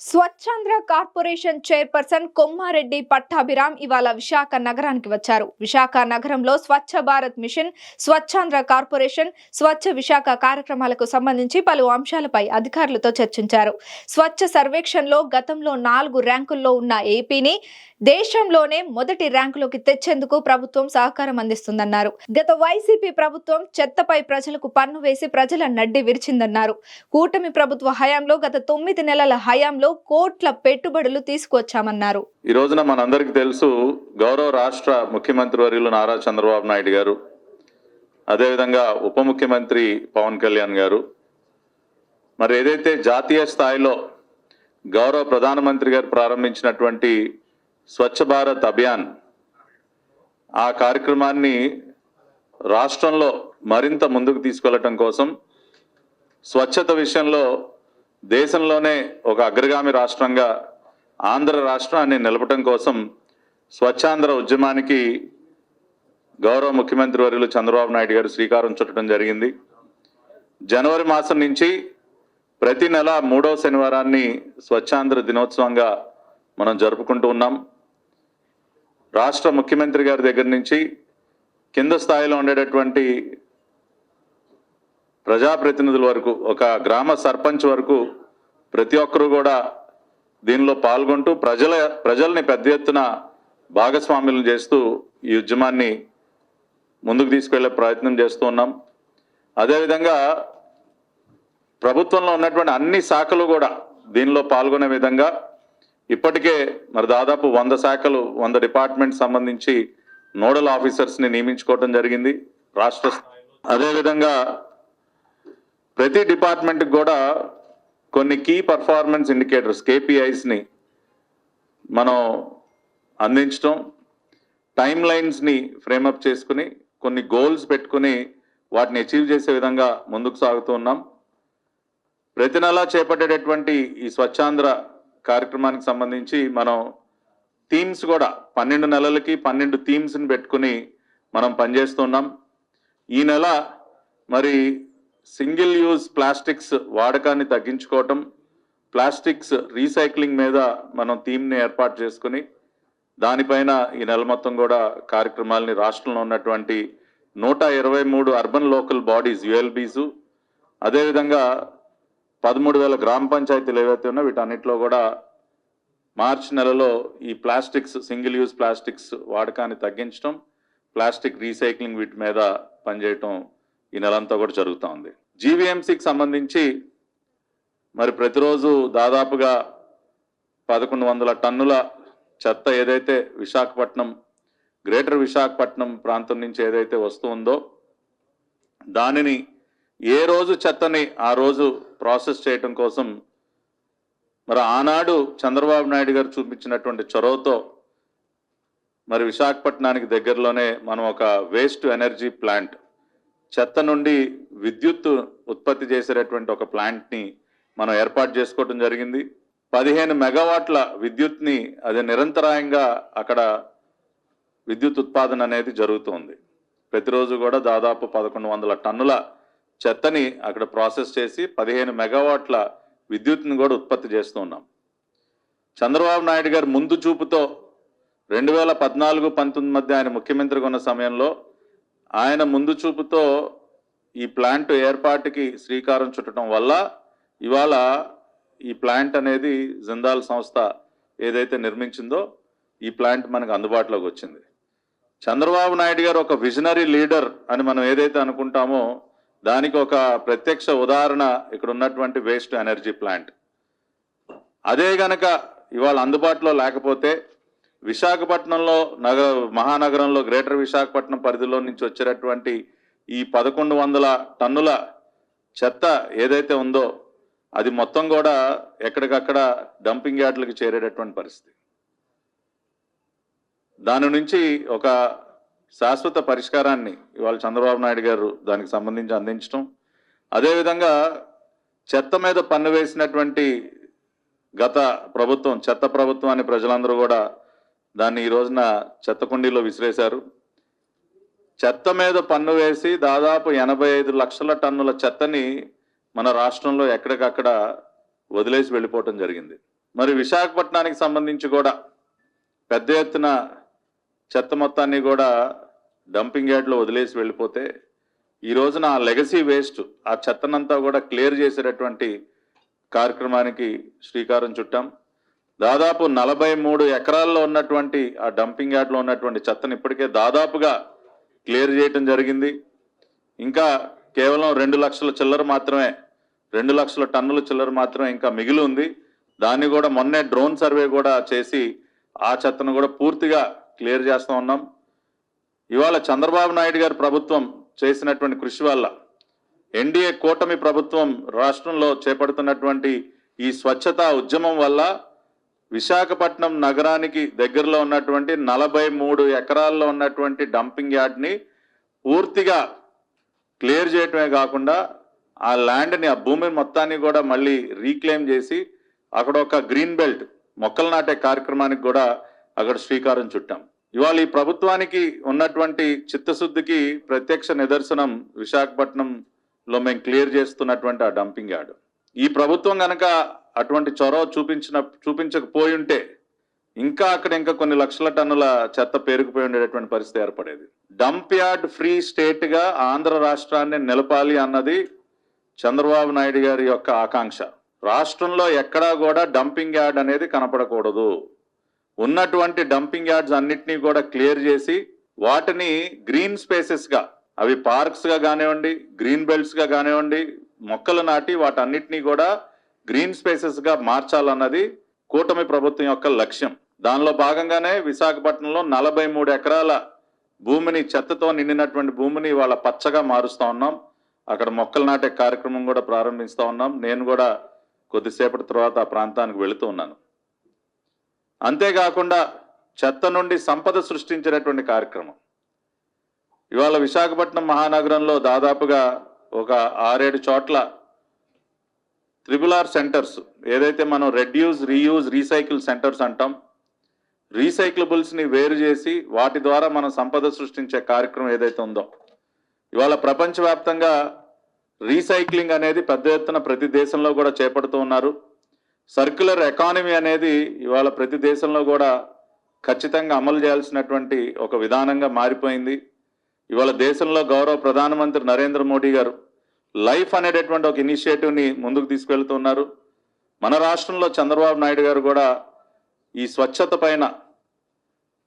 Swachhandhra corporation chairperson Kommareddy Pattabhiram ఇవాళ విశాఖ నగరానికి వచ్చారు. విశాఖ నగరంలో స్వచ్ఛ భారత్ మిషన్, స్వచ్ఛాంధ్ర కార్పొరేషన్, స్వచ్ఛ విశాఖ కార్యక్రమాలకు సంబంధించి పలు అంశాలపై అధికారులతో చర్చించారు. స్వచ్ఛ సర్వేక్షణలో గతంలో 4 ర్యాంకుల్లో ఉన్న ఏపీని దేశంలోనే మొదటి ర్యాంకులోకి తెచ్చేందుకు ప్రభుత్వం సహకారం అందిస్తుందన్నారు. గత వైసీపీ ప్రభుత్వం చెత్తపై ప్రజలకు పన్ను వేసి ప్రజల నడ్డి విరిచిందన్నారు. కూటమి ప్రభుత్వ హయాంలో గత 9 నెలల హయాంలో కోట్ల పెట్టుబడులు తీసుకొచ్చామన్నారు. ఈ రోజున మనందరికీ తెలుసు, గౌరవ రాష్ట్ర ముఖ్యమంత్రి వర్యులు నారా చంద్రబాబు నాయుడు గారు, అదేవిధంగా ఉప ముఖ్యమంత్రి పవన్ కళ్యాణ్ గారు, మరి ఏదైతే జాతీయ స్థాయిలో గౌరవ ప్రధానమంత్రి గారు ప్రారంభించినటువంటి స్వచ్ఛ భారత్ అభియాన్, ఆ కార్యక్రమాన్ని రాష్ట్రంలో మరింత ముందుకు తీసుకెళ్లటం కోసం, స్వచ్ఛత విషయంలో దేశంలోనే ఒక అగ్రగామి రాష్ట్రంగా ఆంధ్ర రాష్ట్రాన్ని నిలపటం కోసం స్వచ్ఛాంధ్ర ఉద్యమానికి గౌరవ ముఖ్యమంత్రి వర్యులు చంద్రబాబు నాయుడు గారు శ్రీకారం చుట్టడం జరిగింది. జనవరి మాసం నుంచి ప్రతి నెల 3వ శనివారాన్ని స్వచ్ఛాంధ్ర దినోత్సవంగా మనం జరుపుకుంటూ ఉన్నాం. రాష్ట్ర ముఖ్యమంత్రి గారి దగ్గర నుంచి కింద స్థాయిలో ఉండేటటువంటి ప్రజాప్రతినిధుల వరకు, ఒక గ్రామ సర్పంచ్ వరకు ప్రతి ఒక్కరూ కూడా దీనిలో పాల్గొంటూ ప్రజల్ని పెద్ద ఎత్తున భాగస్వామ్యం చేస్తూ ఈ ఉద్యమాన్ని ముందుకు తీసుకెళ్లే ప్రయత్నం చేస్తూ ఉన్నాం. అదేవిధంగా ప్రభుత్వంలో ఉన్నటువంటి అన్ని శాఖలు కూడా దీనిలో పాల్గొనే విధంగా ఇప్పటికే మరి దాదాపు 100 శాఖలు, 100 డిపార్ట్మెంట్ సంబంధించి నోడల్ ఆఫీసర్స్ని నియమించుకోవడం జరిగింది రాష్ట్ర స్థాయిలో. అదేవిధంగా ప్రతి డిపార్ట్మెంట్కి కూడా కొన్ని కీ పర్ఫార్మెన్స్ ఇండికేటర్స్, కేపీఐస్ని మనం అందించడం, టైం లైన్స్ని ఫ్రేమప్ చేసుకుని కొన్ని గోల్స్ పెట్టుకుని వాటిని అచీవ్ చేసే విధంగా ముందుకు సాగుతూ ఉన్నాం. ప్రతి నెలా చేపట్టేటటువంటి ఈ స్వచ్ఛాంధ్ర కార్యక్రమానికి సంబంధించి మనం థీమ్స్ కూడా 12 నెలలకి 12 థీమ్స్ని పెట్టుకుని మనం పనిచేస్తున్నాం. ఈ నెల మరి సింగిల్ యూజ్ ప్లాస్టిక్స్ వాడకాన్ని తగ్గించుకోవటం, ప్లాస్టిక్స్ రీసైక్లింగ్ మీద మనం థీమ్ని ఏర్పాటు చేసుకుని దానిపైన ఈ నెల మొత్తం కూడా కార్యక్రమాలని రాష్ట్రంలో ఉన్నటువంటి 123 అర్బన్ లోకల్ బాడీస్ యుఎల్బీసు, అదేవిధంగా 13,000 గ్రామ పంచాయతీలు ఏవైతే ఉన్నా వీటన్నిటిలో కూడా మార్చి నెలలో ఈ ప్లాస్టిక్స్, సింగిల్ యూజ్ ప్లాస్టిక్స్ వాడకాన్ని తగ్గించడం, ప్లాస్టిక్ రీసైక్లింగ్ వీటి మీద పనిచేయటం ఈ నెలంతా కూడా జరుగుతూ ఉంది. జీవీఎంసీకి సంబంధించి మరి ప్రతిరోజు దాదాపుగా 1100 టన్నుల చెత్త ఏదైతే విశాఖపట్నం, గ్రేటర్ విశాఖపట్నం ప్రాంతం నుంచి ఏదైతే వస్తుందో దానిని ఏ రోజు చెత్తని ఆ రోజు ప్రాసెస్ చేయటం కోసం మరి ఆనాడు చంద్రబాబు నాయుడు గారు చూపించినటువంటి చొరవతో మరి విశాఖపట్నానికి దగ్గరలోనే మనం ఒక వేస్ట్ ఎనర్జీ ప్లాంట్, చెత్త నుండి విద్యుత్ ఉత్పత్తి చేసేటటువంటి ఒక ప్లాంట్ని మనం ఏర్పాటు చేసుకోవడం జరిగింది. 15 మెగావాట్ల విద్యుత్ని, అది నిరంతరాయంగా అక్కడ విద్యుత్ ఉత్పాదన అనేది జరుగుతుంది. ప్రతిరోజు కూడా దాదాపు 1100 టన్నుల చెత్తని అక్కడ ప్రాసెస్ చేసి 15 మెగావాట్ల విద్యుత్ని కూడా ఉత్పత్తి చేస్తూ ఉన్నాం. చంద్రబాబు నాయుడు గారు ముందు చూపుతో 2014-19 మధ్య ఆయన ముఖ్యమంత్రిగా ఉన్న సమయంలో ఆయన ముందు చూపుతో ఈ ప్లాంట్ ఏర్పాటుకి శ్రీకారం చుట్టడం వల్ల ఇవాళ ఈ ప్లాంట్ అనేది జిందాల్ సంస్థ ఏదైతే నిర్మించిందో ఈ ప్లాంట్ మనకు అందుబాటులోకి వచ్చింది. చంద్రబాబు నాయుడు గారు ఒక విజనరీ లీడర్ అని మనం ఏదైతే అనుకుంటామో దానికి ఒక ప్రత్యక్ష ఉదాహరణ ఇక్కడ ఉన్నటువంటి వేస్ట్ ఎనర్జీ ప్లాంట్. అదే గనక ఇవాళ అందుబాటులో లేకపోతే విశాఖపట్నంలో మహానగరంలో గ్రేటర్ విశాఖపట్నం పరిధిలో నుంచి వచ్చేటటువంటి ఈ 1100 టన్నుల చెత్త ఏదైతే ఉందో అది మొత్తం కూడా ఎక్కడికక్కడ డంపింగ్ యార్డులకు చేరేటటువంటి పరిస్థితి. దాని నుంచి ఒక శాశ్వత పరిష్కారాన్ని ఇవాళ చంద్రబాబు నాయుడు గారు దానికి సంబంధించి అందించడం, అదేవిధంగా చెత్త మీద పన్ను వేసినటువంటి గత ప్రభుత్వం, చెత్త ప్రభుత్వం అని ప్రజలందరూ కూడా దాన్ని ఈ రోజున చెత్త కుండీలో విసిరేశారు. చెత్త మీద పన్ను వేసి దాదాపు 85 లక్షల టన్నుల చెత్తని మన రాష్ట్రంలో ఎక్కడికక్కడ వదిలేసి వెళ్ళిపోవటం జరిగింది. మరి విశాఖపట్నానికి సంబంధించి కూడా పెద్ద ఎత్తున చెత్త మొత్తాన్ని కూడా డంపింగ్ యార్డ్లో వదిలేసి వెళ్ళిపోతే ఈ రోజున ఆ లెగసీ వేస్ట్ ఆ చెత్తనంతా కూడా క్లియర్ చేసేటటువంటి కార్యక్రమానికి శ్రీకారం చుట్టాం. దాదాపు 43 ఎకరాల్లో ఉన్నటువంటి ఆ డంపింగ్ యార్డ్లో ఉన్నటువంటి చెత్తను ఇప్పటికే దాదాపుగా క్లియర్ చేయటం జరిగింది. ఇంకా కేవలం 2 లక్షల చిల్లర మాత్రమే, 2 లక్షల టన్నుల చిల్లర మాత్రమే ఇంకా మిగిలి ఉంది. దాన్ని కూడా మొన్నే డ్రోన్ సర్వే కూడా చేసి ఆ చెత్తను కూడా పూర్తిగా క్లియర్ చేస్తూ ఉన్నాం. ఇవాళ చంద్రబాబు నాయుడు గారి ప్రభుత్వం చేసినటువంటి కృషి వల్ల, ఎన్డీఏ కూటమి ప్రభుత్వం రాష్ట్రంలో చేపడుతున్నటువంటి ఈ స్వచ్ఛతా ఉద్యమం వల్ల విశాఖపట్నం నగరానికి దగ్గరలో ఉన్నటువంటి 43 ఎకరాల్లో ఉన్నటువంటి డంపింగ్ యార్డ్ని పూర్తిగా క్లియర్ చేయటమే కాకుండా ఆ ల్యాండ్ని, ఆ భూమిని మొత్తాన్ని కూడా మళ్ళీ రీక్లెయిమ్ చేసి అక్కడ ఒక గ్రీన్ బెల్ట్ మొక్కలు నాటే కార్యక్రమానికి కూడా అక్కడ శ్రీకారం చుట్టాం. ఇవాళ ఈ ప్రభుత్వానికి ఉన్నటువంటి చిత్తశుద్ధికి ప్రత్యక్ష నిదర్శనం విశాఖపట్నంలో మేము క్లియర్ చేస్తున్నటువంటి ఆ డంపింగ్ యార్డ్. ఈ ప్రభుత్వం కనుక అటువంటి చొరవ చూపించకపోయి ఉంటే ఇంకా అక్కడ ఇంకా కొన్ని లక్షల టన్నుల చెత్త పేరుకుపోయి ఉండేటటువంటి పరిస్థితి ఏర్పడేది. డంప్ యార్డ్ ఫ్రీ స్టేట్ గా ఆంధ్ర రాష్ట్రాన్ని నిలపాలి అన్నది చంద్రబాబు నాయుడు గారి యొక్క ఆకాంక్ష. రాష్ట్రంలో ఎక్కడా కూడా డంపింగ్ యార్డ్ అనేది కనపడకూడదు. ఉన్నటువంటి డంపింగ్ యార్డ్స్ అన్నిటినీ కూడా క్లియర్ చేసి వాటిని గ్రీన్ స్పేసెస్ గా, అవి పార్క్స్ గా కానివ్వండి, గ్రీన్ బెల్ట్స్ గా కానివ్వండి, మొక్కలు నాటి వాటన్నిటినీ కూడా గ్రీన్ స్పేసెస్ గా మార్చాలన్నది కూటమి ప్రభుత్వం యొక్క లక్ష్యం. దానిలో భాగంగానే విశాఖపట్నంలో 43 ఎకరాల భూమిని, చెత్తతో నిండినటువంటి భూమిని వాళ్ళ పచ్చగా మారుస్తా ఉన్నాం. అక్కడ మొక్కలు నాటే కార్యక్రమం కూడా ప్రారంభిస్తూ ఉన్నాం. నేను కూడా కొద్దిసేపటి తర్వాత ఆ ప్రాంతానికి వెళుతూ ఉన్నాను. అంతేకాకుండా చెత్త నుండి సంపద సృష్టించేటటువంటి కార్యక్రమం ఇవాళ విశాఖపట్నం మహానగరంలో దాదాపుగా ఒక 6-7 చోట్ల RRR సెంటర్స్, ఏదైతే మనం రెడ్యూస్, రీయూజ్, రీసైకిల్ సెంటర్స్ అంటాం, రీసైక్లబుల్స్ని వేరు చేసి వాటి ద్వారా మనం సంపద సృష్టించే కార్యక్రమం ఏదైతే ఉందో, ఇవాళ ప్రపంచవ్యాప్తంగా రీసైక్లింగ్ అనేది పెద్ద ఎత్తున ప్రతి దేశంలో కూడా చేపడుతూ ఉన్నారు. సర్క్యులర్ ఎకానమీ అనేది ఇవాళ ప్రతి దేశంలో కూడా ఖచ్చితంగా అమలు చేయాల్సినటువంటి ఒక విధానంగా మారిపోయింది. ఇవాళ దేశంలో గౌరవ ప్రధానమంత్రి నరేంద్ర మోడీ గారు లైఫ్ అనేటటువంటి ఒక ఇనిషియేటివ్ని ముందుకు తీసుకెళ్తున్నారు. మన రాష్ట్రంలో చంద్రబాబు నాయుడు గారు కూడా ఈ స్వచ్ఛత పైన,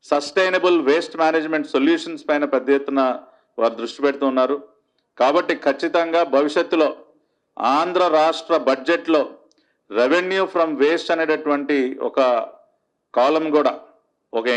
సస్టైనబుల్ వేస్ట్ మేనేజ్మెంట్ సొల్యూషన్స్ పైన పెద్ద ఎత్తున వారు దృష్టి పెడుతున్నారు. కాబట్టి ఖచ్చితంగా భవిష్యత్తులో ఆంధ్ర రాష్ట్ర బడ్జెట్లో రెవెన్యూ ఫ్రమ్ వేస్ట్ అనేటటువంటి ఒక కాలం కూడా